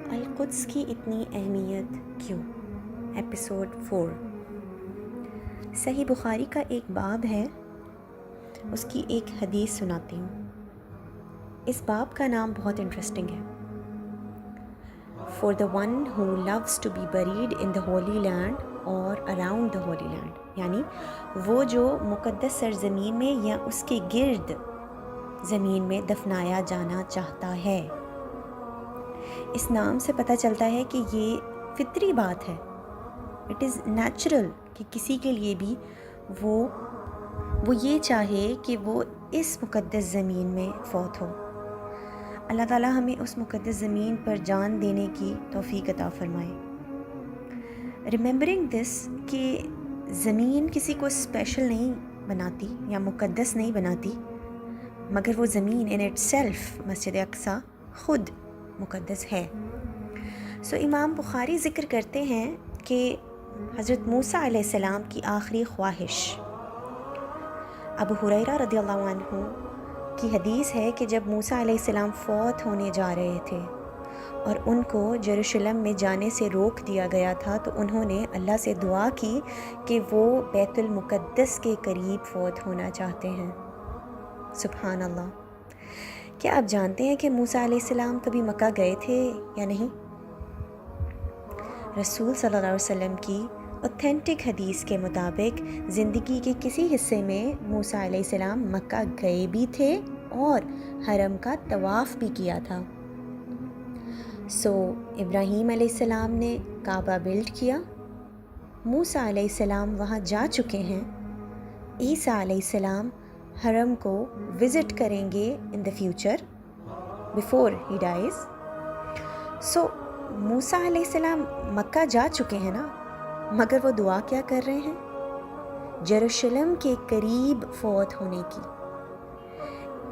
القدس کی اتنی اہمیت کیوں؟ ایپیسوڈ 4۔ صحیح بخاری کا ایک باب ہے، اس کی ایک حدیث سناتی ہوں۔ اس باب کا نام بہت انٹرسٹنگ ہے۔ For the one who loves to be bred in the holy land اور اراؤنڈ دا ہولی لینڈ، یعنی وہ جو مقدس سرزمین میں یا اس کے گرد زمین میں دفنایا جانا چاہتا ہے۔ اس نام سے پتہ چلتا ہے کہ یہ فطری بات ہے، اٹ از نیچرل کہ کسی کے لیے بھی وہ یہ چاہے کہ وہ اس مقدس زمین میں فوت ہو۔ اللہ تعالیٰ ہمیں اس مقدس زمین پر جان دینے کی توفیق عطا فرمائے۔ ریممبرنگ دس کہ زمین کسی کو اسپیشل نہیں بناتی یا مقدس نہیں بناتی، مگر وہ زمین ان اٹ سیلف، مسجد اقصیٰ، خود مقدس ہے۔ امام بخاری ذکر کرتے ہیں کہ حضرت موسیٰ علیہ السلام کی آخری خواہش، ابو ہریرہ رضی اللہ عنہ کی حدیث ہے کہ جب موسیٰ علیہ السلام فوت ہونے جا رہے تھے اور ان کو یروشلم میں جانے سے روک دیا گیا تھا، تو انہوں نے اللہ سے دعا کی کہ وہ بیت المقدس کے قریب فوت ہونا چاہتے ہیں۔ سبحان اللہ! کیا آپ جانتے ہیں کہ موسیٰ علیہ السلام کبھی مکہ گئے تھے یا نہیں؟ رسول صلی اللہ علیہ وسلم کی اوتھینٹک حدیث کے مطابق زندگی کے کسی حصے میں موسیٰ علیہ السلام مکہ گئے بھی تھے اور حرم کا طواف بھی کیا تھا۔ ابراہیم علیہ السلام نے کعبہ بلڈ کیا، موسیٰ علیہ السلام وہاں جا چکے ہیں، عیسیٰ علیہ السلام حرم کو وزٹ کریں گے ان دا فیوچر بیفور ہی ڈائز۔ موسیٰ علیہ السلام مکہ جا چکے ہیں نا، مگر وہ دعا کیا کر رہے ہیں؟ یروشلم کے قریب فوت ہونے کی۔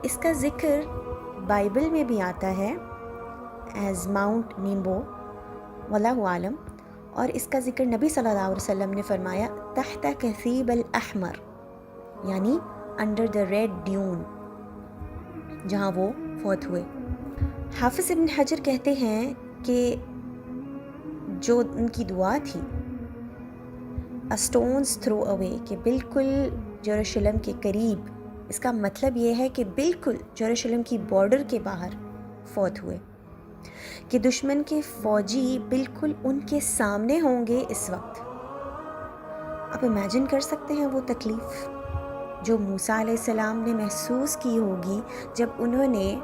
اس کا ذکر بائبل میں بھی آتا ہے ایز ماؤنٹ نیمبو، واللہ عالم، اور اس کا ذکر نبی صلی اللہ علیہ وسلم نے فرمایا تحت کثیب الاحمر، یعنی انڈر دا ریڈ ڈیون، جہاں وہ فوت ہوئے۔ حافظ ابن حجر کہتے ہیں کہ جو ان کی دعا تھی اسٹونز تھرو اوے، کہ بالکل یروشلم کے قریب، اس کا مطلب یہ ہے کہ بالکل یروشلم کی بارڈر کے باہر فوت ہوئے، کہ دشمن کے فوجی بالکل ان کے سامنے ہوں گے اس وقت۔ آپ امیجن کر سکتے ہیں وہ تکلیف جو موسیٰ علیہ السلام نے محسوس کی ہوگی جب انہوں نے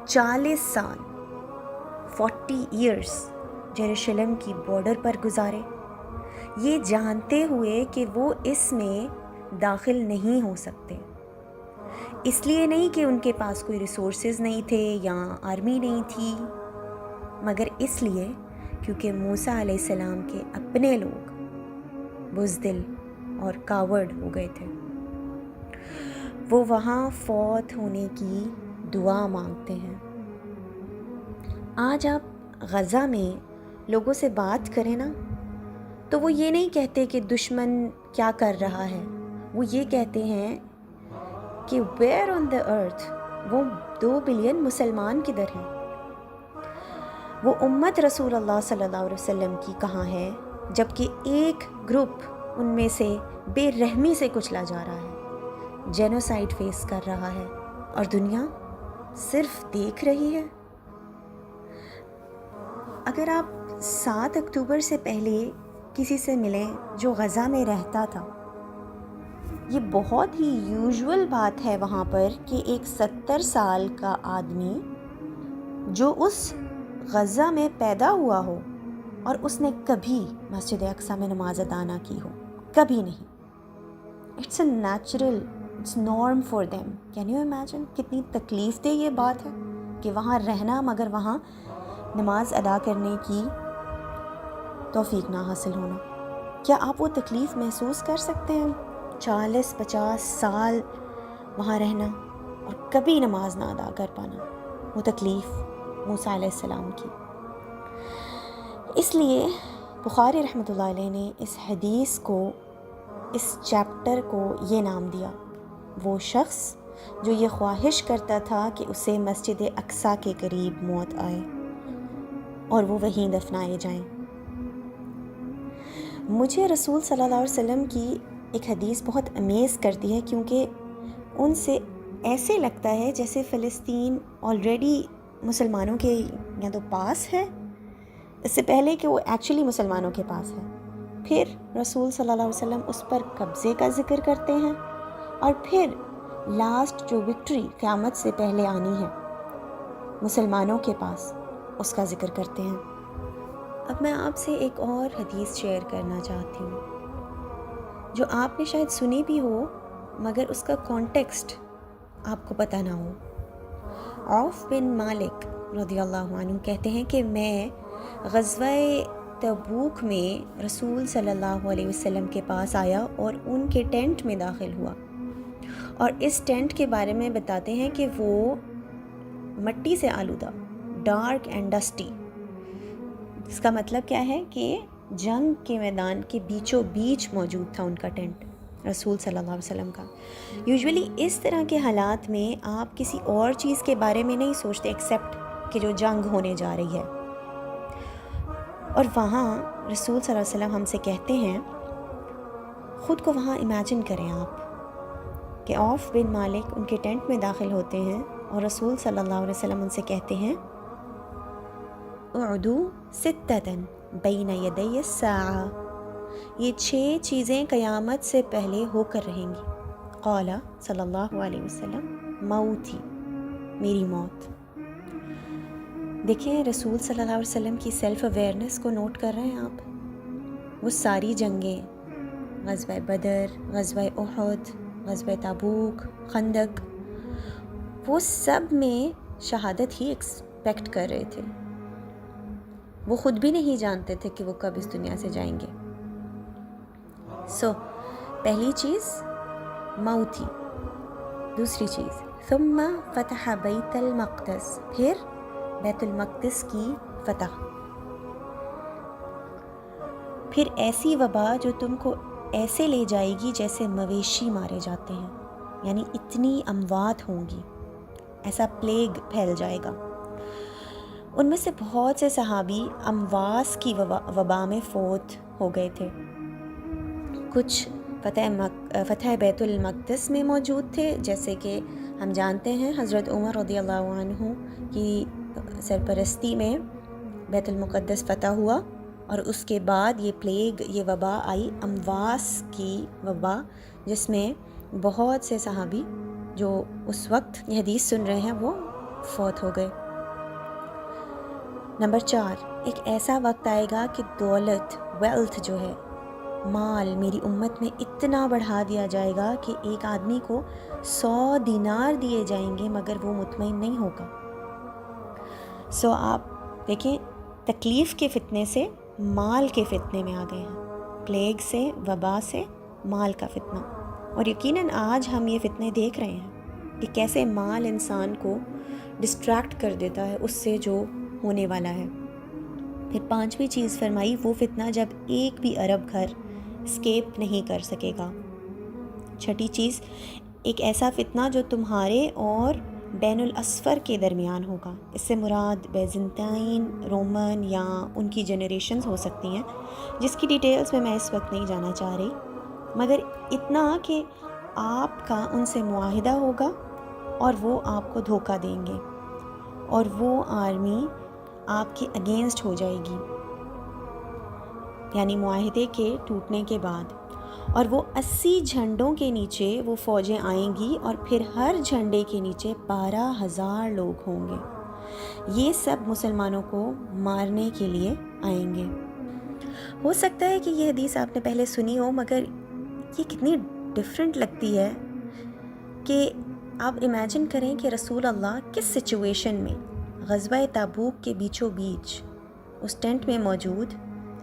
40 سال 40 ایئرس یروشلم کی بارڈر پر گزارے، یہ جانتے ہوئے کہ وہ اس میں داخل نہیں ہو سکتے۔ اس لیے نہیں کہ ان کے پاس کوئی ریسورسز نہیں تھے یا آرمی نہیں تھی، مگر اس لیے کیونکہ موسیٰ علیہ السلام کے اپنے لوگ بزدل اور کاورڈ ہو گئے تھے۔ وہ وہاں فوت ہونے کی دعا مانگتے ہیں۔ آج آپ غزہ میں لوگوں سے بات کریں نا، تو وہ یہ نہیں کہتے کہ دشمن کیا کر رہا ہے، وہ یہ کہتے ہیں کہ ویئر آن دا ارتھ، وہ 2 بلین مسلمان کدھر ہیں، وہ امت رسول اللہ صلی اللہ علیہ وسلم کی کہاں ہے، جبکہ ایک گروپ ان میں سے بے رحمی سے کچلا جا رہا ہے، جینوسائیڈ فیس کر رہا ہے، اور دنیا صرف دیکھ رہی ہے۔ اگر آپ 7 اکتوبر سے پہلے کسی سے ملیں جو غزہ میں رہتا تھا، یہ بہت ہی یوزول بات ہے وہاں پر کہ ایک 70 سال کا آدمی جو اس غزہ میں پیدا ہوا ہو اور اس نے کبھی مسجد اقصیٰ میں نماز ادا نہ کی ہو، کبھی نہیں۔ It's a natural, it's norm for them. Can you imagine کتنی تکلیف دہ یہ بات ہے کہ وہاں رہنا مگر وہاں نماز ادا کرنے کی توفیق نہ حاصل ہونا۔ کیا آپ وہ تکلیف محسوس کر سکتے ہیں؟ 40-50 سال وہاں رہنا اور کبھی نماز نہ ادا کر پانا، وہ تکلیف موسیٰ علیہ السلام کی۔ اس لیے بخاری رحمۃ اللہ علیہ نے اس حدیث کو، اس چیپٹر کو یہ نام دیا، وہ شخص جو یہ خواہش کرتا تھا کہ اسے مسجد اقصیٰ کے قریب موت آئے۔ اور وہ وہیں دفنائے جائیں۔ مجھے رسول صلی اللہ علیہ وسلم کی ایک حدیث بہت امیز کرتی ہے، کیونکہ ان سے ایسے لگتا ہے جیسے فلسطین آلریڈی مسلمانوں کے یا تو پاس ہے، اس سے پہلے کہ وہ ایکچولی مسلمانوں کے پاس ہے۔ پھر رسول صلی اللہ علیہ وسلم اس پر قبضے کا ذکر کرتے ہیں، اور پھر لاسٹ جو وکٹری قیامت سے پہلے آنی ہے مسلمانوں کے پاس، اس کا ذکر کرتے ہیں۔ اب میں آپ سے ایک اور حدیث شیئر کرنا چاہتی ہوں، جو آپ نے شاید سنی بھی ہو مگر اس کا کانٹیکسٹ آپ کو پتہ نہ ہو۔ عوف بن مالک رضی اللہ عنہ کہتے ہیں کہ میں غزوہ تبوک میں رسول صلی اللہ علیہ وسلم کے پاس آیا اور ان کے ٹینٹ میں داخل ہوا، اور اس ٹینٹ کے بارے میں بتاتے ہیں کہ وہ مٹی سے آلودہ، ڈارک اینڈ ڈسٹی۔ اس کا مطلب کیا ہے کہ جنگ کے میدان کے بیچوں بیچ موجود تھا ان کا ٹینٹ، رسول صلی اللہ علیہ وسلم کا۔ یوزولی اس طرح کے حالات میں آپ کسی اور چیز کے بارے میں نہیں سوچتے ایکسیپٹ کہ جو جنگ ہونے جا رہی ہے، اور وہاں رسول صلی اللہ علیہ وسلم ہم سے کہتے ہیں، خود کو وہاں امیجن کریں آپ کہ عوف بن مالک ان کے ٹینٹ میں داخل ہوتے ہیں اور رسول صلی اللہ علیہ وسلم ان سے کہتے ہیں، اعدو ستتن بین یدی الساعہ، یہ 6 چیزیں قیامت سے پہلے ہو کر رہیں گی۔ قال صلی اللہ علیہ وسلم، موتی، میری موت۔ دیکھیں رسول صلی اللہ علیہ وسلم کی سیلف اویئرنس کو نوٹ کر رہے ہیں آپ۔ وہ ساری جنگیں، غزوہ بدر، غزوہ احد، غزوہ تبوک، خندق، وہ سب میں شہادت ہی ایکسپیکٹ کر رہے تھے۔ وہ خود بھی نہیں جانتے تھے کہ وہ کب اس دنیا سے جائیں گے۔ پہلی چیز موتی، دوسری چیز ثم فتح بیت المقدس، پھر بیت المقدس کی فتح، پھر ایسی وبا جو تم کو ایسے لے جائے گی جیسے مویشی مارے جاتے ہیں، یعنی اتنی اموات ہوں گی، ایسا پلیگ پھیل جائے گا۔ ان میں سے بہت سے صحابی امواس کی وبا میں فوت ہو گئے تھے، کچھ فتح بیت المقدس میں موجود تھے، جیسے کہ ہم جانتے ہیں حضرت عمر رضی اللہ عنہ کی سرپرستی میں بیت المقدس فتح ہوا، اور اس کے بعد یہ پلیگ، یہ وبا آئی، امواس کی وبا، جس میں بہت سے صحابی جو اس وقت یہ حدیث سن رہے ہیں وہ فوت ہو گئے۔ نمبر 4، ایک ایسا وقت آئے گا کہ دولت، ویلتھ جو ہے، مال میری امت میں اتنا بڑھا دیا جائے گا کہ ایک آدمی کو 100 دینار دیے جائیں گے مگر وہ مطمئن نہیں ہوگا۔ آپ دیکھیں، تکلیف کے فتنے سے مال کے فتنے میں آ گئے ہیں، پلیگ سے، وبا سے، مال کا فتنہ۔ اور یقیناً آج ہم یہ فتنے دیکھ رہے ہیں کہ کیسے مال انسان کو ڈسٹریکٹ کر دیتا ہے اس سے جو ہونے والا ہے۔ پھر 5ویں چیز فرمائی، وہ فتنہ جب ایک بھی عرب گھر اسکیپ نہیں کر سکے گا۔ 6ٹھی چیز، ایک ایسا فتنہ جو تمہارے اور بین الاسفر کے درمیان ہوگا۔ اس سے مراد بیزنطین، رومن یا ان کی جنریشنز ہو سکتی ہیں، جس کی ڈیٹیلز میں اس وقت نہیں جانا چاہ رہی، مگر اتنا کہ آپ کا ان سے معاہدہ ہوگا اور وہ آپ کو دھوکہ دیں گے، اور وہ آرمی آپ کے اگینسٹ ہو جائے گی، یعنی معاہدے کے ٹوٹنے کے بعد، اور وہ 80 جھنڈوں کے نیچے وہ فوجیں آئیں گی، اور پھر ہر جھنڈے کے نیچے 12,000 لوگ ہوں گے۔ یہ سب مسلمانوں کو مارنے کے لیے آئیں گے۔ ہو سکتا ہے کہ یہ حدیث آپ نے پہلے سنی ہو، مگر یہ کتنی ڈیفرنٹ لگتی ہے کہ آپ امیجن کریں کہ رسول اللہ کس سچویشن میں غزوہ تبوک کے بیچوں بیچ اس ٹینٹ میں موجود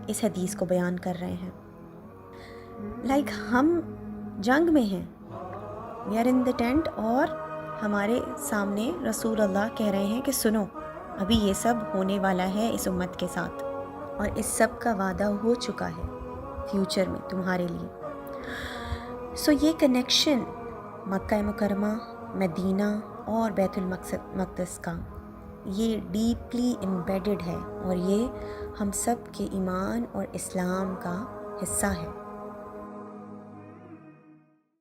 اس حدیث کو بیان کر رہے ہیں۔ لائک ہم جنگ میں ہیں، we are in the tent, اور ہمارے سامنے رسول اللہ کہہ رہے ہیں کہ سنو، ابھی یہ سب ہونے والا ہے اس امت کے ساتھ، اور اس سب کا وعدہ ہو چکا ہے فیوچر میں تمہارے لیے۔ یہ کنیکشن مکہ مکرمہ، مدینہ اور بیت المقدس کا، یہ ڈیپلی امبیڈڈ ہے اور یہ ہم سب کے ایمان اور اسلام کا حصہ ہے۔